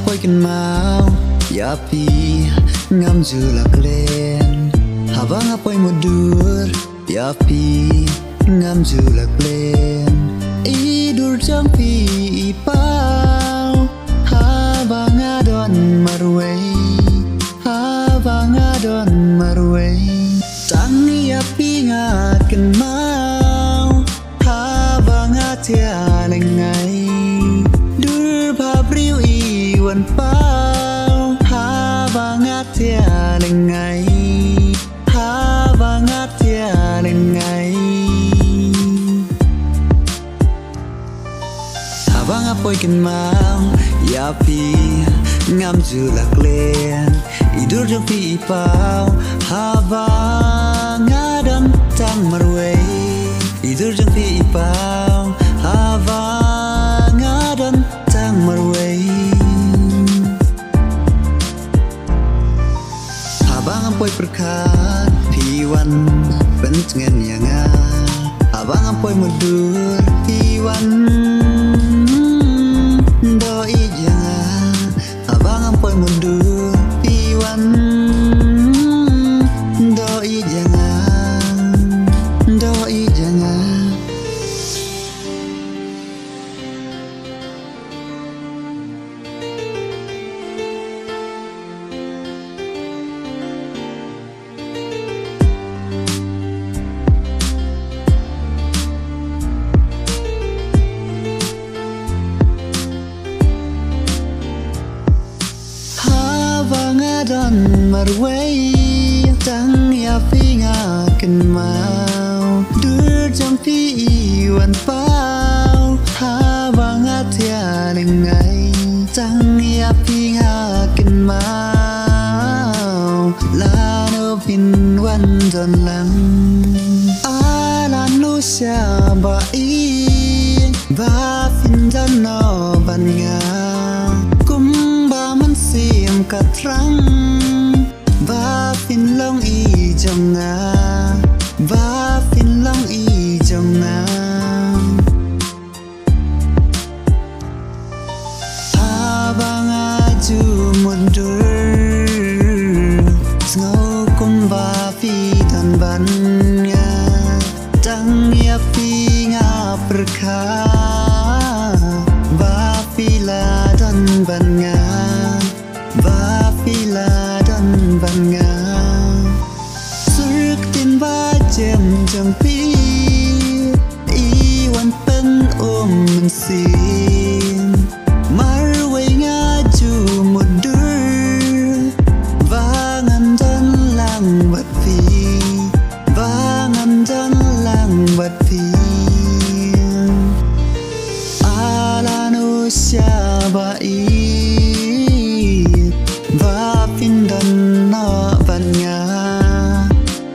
quay kinh mau ya pi ngam ju lạc lên habang quay một dur ya pi ngam ju lạc lên i dur jang pi pau habang adon marway habang adon marway tang ya pi nga kinh mau habang atia leng ngai dur bab riu i wan pau habang atia leng ngai habang atia leng ngai habang apoy kin mau ya pi ngam ju lạc lên idur jang pi pau habang adon tang marway idur jang pi pau habang adon tang marway habang apoy perkat piwan pengen yanga habang apoy mudur piwan do ijanga habang apoy mudur piwan do ijanga do ijanga dan marway tang ya finga ken mau dur jang pi wan pau habang atia lengai tang ya finga ken mau la no pin wan don lang ala no sha ba i ba fin dan no ban nga kum ba man sim ka trăng ba fin long i jong nga ba fin long i jong nga habang aju mundur ngau kum ba fi tan ban nga tang ya fi nga perka ba fi la dan ban nga ba phi la dan ban nga surk tin ba jem jang pi i wan pen man sim mar we nga ju mudur vangan dan lang bat pi vangan dan lang bat pi ala no sha ba i và pin đần nọ van nga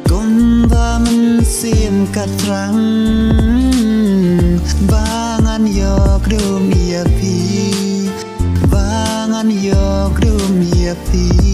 cùng và mình xiêm cắt răng và ngăn yok đu mía pi và ngăn yok đu mía pi